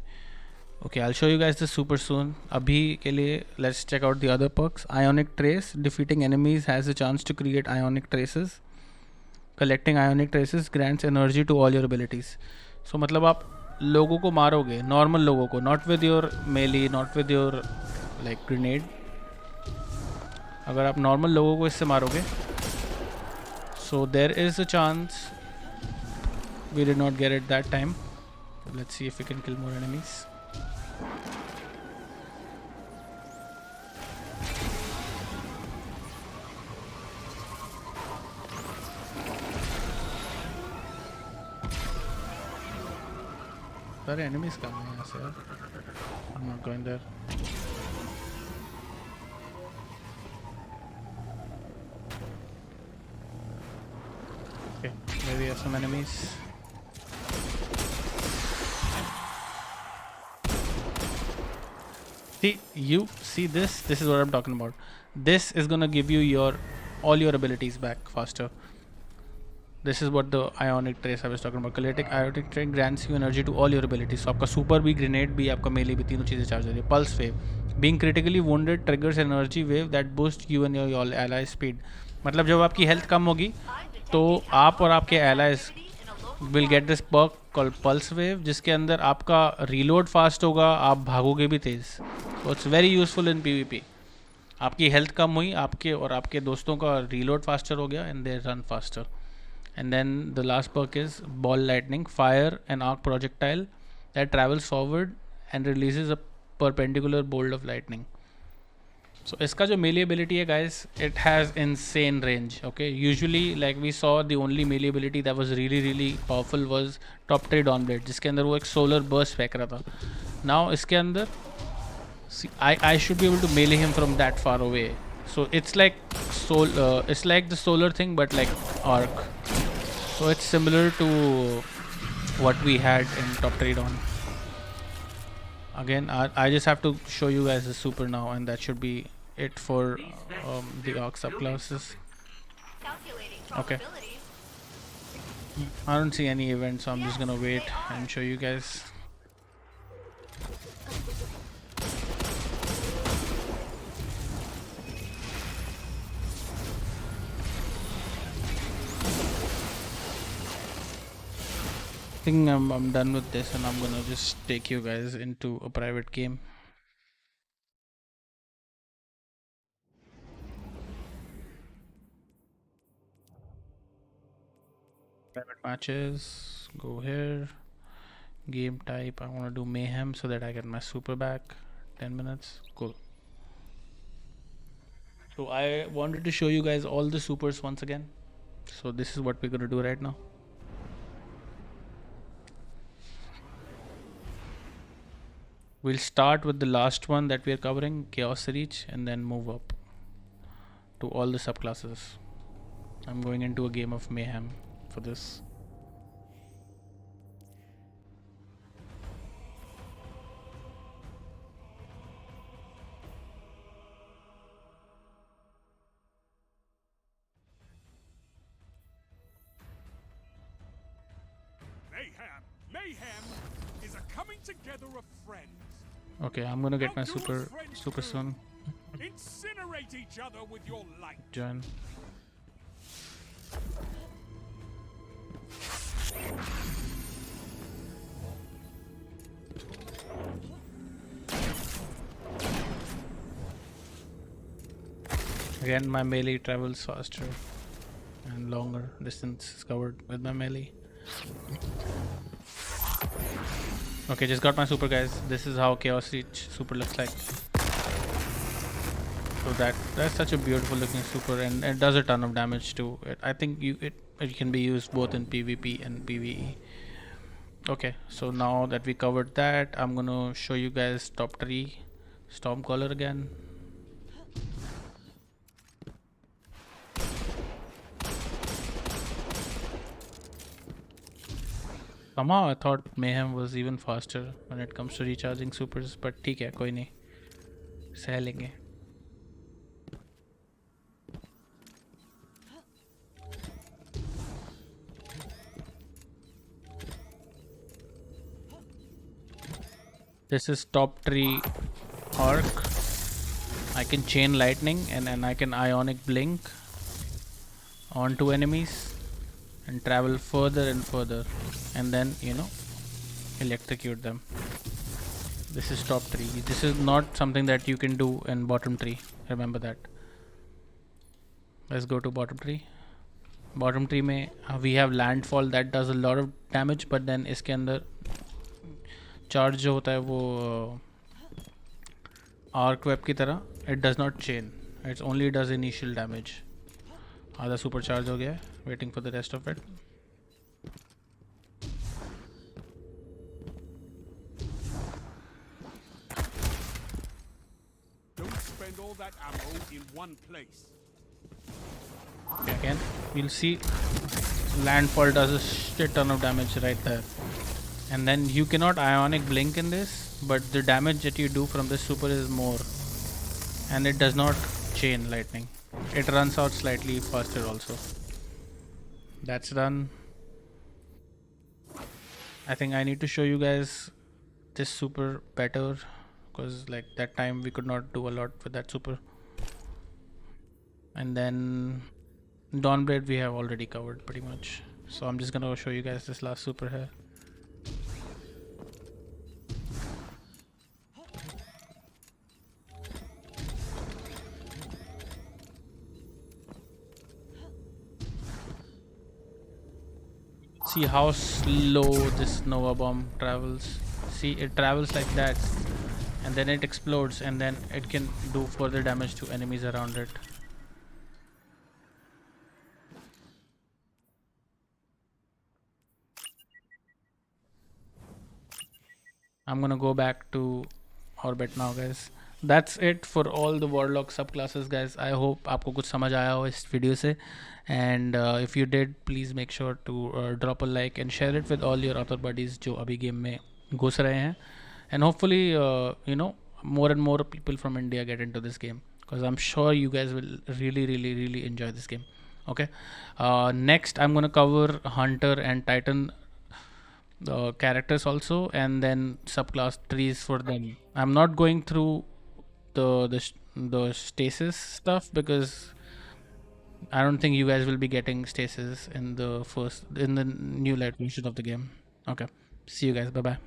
Okay, I'll show you guys this super soon. अभी के लिए let's check out the other perks. Ionic Trace, defeating enemies has a chance to create ionic traces. Collecting ionic traces grants energy to all your abilities. So मतलब आप लोगों को मारोगे, normal लोगों को, not with your melee, not with your like grenade. अगर आप normal लोगों को इससे मारोगे, so there is a chance. We did not get it that time. Let's see if we can kill more enemies. सारे enemies कम हैं यहाँ से यार. I'm not going there. Okay, maybe we have some enemies. See this? This is what I'm talking about. This is gonna give you all your abilities back faster. This is what the ionic trace I was talking about. Collecting ionic trace grants you energy to all your abilities. So आपका super भी, grenade भी, आपका melee भी, तीनों चीज़ें charge हो रही है. Pulse wave, being critically wounded triggers energy wave that boosts you and your ally speed. मतलब जब आपकी health कम होगी तो आप और आपके allies will get this perk called pulse wave, जिसके अंदर आपका reload fast होगा, आप भागोगे भी तेज़. So it's very useful in PvP. आपकी health कम हुई, आपके और आपके दोस्तों का reload faster हो गया and they run faster. And then the last perk is ball lightning, fire an arc projectile that travels forward and releases a perpendicular bolt of lightning. So इसका जो melee ability है guys, it has insane range. Okay, usually like we saw the only melee ability that was really powerful was top tier Dawnblade, जिसके अंदर वो एक solar burst फेंक रहा था. Now इसके अंदर see, I should be able to melee him from that far away. So it's like it's like the solar thing but like arc. So it's similar to what we had in Top 3 Dawn. Again, I just have to show you guys the super now, and that should be it for the arc subclasses. Okay. I don't see any event, so I'm just gonna wait and show you guys. I think I'm done with this and I'm gonna just take you guys into a private game. Private matches. Go here. Game type. I want to do mayhem so that I get my super back. 10 minutes. Cool. So I wanted to show you guys all the supers once again. So this is what we're gonna do right now. We'll start with the last one that we are covering, Chaos Reach, and then move up to all the subclasses. I'm going into a game of mayhem for this. Mayhem is a coming together of friends. Okay, I'm gonna get my super soon. Incinerate each other with your light. Join. Again, my melee travels faster and longer distance is covered with my melee. Okay, just got my super, guys. This is how Chaos Reach super looks like. So that's such a beautiful looking super, and it does a ton of damage too. I think it can be used both in PvP and PvE. Okay, so now that we covered that, I'm gonna show you guys top 3 Stormcaller again. Somehow I thought Mayhem was even faster when it comes to recharging supers, but ठीक है, कोई नहीं, सह लेंगे. This is top 3 arc. I can chain lightning and I can ionic blink onto enemies and travel further and further, and then electrocute them. This is top 3. This is not something that you can do in bottom 3. Remember that. Let's go to bottom 3. Bottom 3 में we have landfall that does a lot of damage, but then इसके अंदर charge जो होता है वो arc web की तरह it does not chain. It only does initial damage. आधा super charge हो गया है. Waiting for the rest of it. Don't spend all that ammo in one place. Again, you'll see landfall does a shit ton of damage right there. And then you cannot ionic blink in this, but the damage that you do from this super is more. And it does not chain lightning. It runs out slightly faster also. That's done. I think I need to show you guys this super better, because like that time we could not do a lot with that super. And then Dawnblade we have already covered pretty much, so I'm just gonna show you guys this last super here. See how slow this Nova Bomb travels. See, it travels like that and then it explodes, and then it can do further damage to enemies around it. I'm gonna go back to orbit now, guys. That's it for all the warlock subclasses, guys. I hope आपको कुछ समझ आया हो इस video से, and if you did, please make sure to drop a like and share it with all your other buddies जो अभी game में घुस रहे हैं, and hopefully more and more people from India get into this game, because I'm sure you guys will really enjoy this game. Okay, next I'm gonna cover Hunter and Titan characters also, and then subclass trees for them. I'm not going through the stasis stuff, because I don't think you guys will be getting stasis in the new light version of the game. Okay, see you guys, bye bye.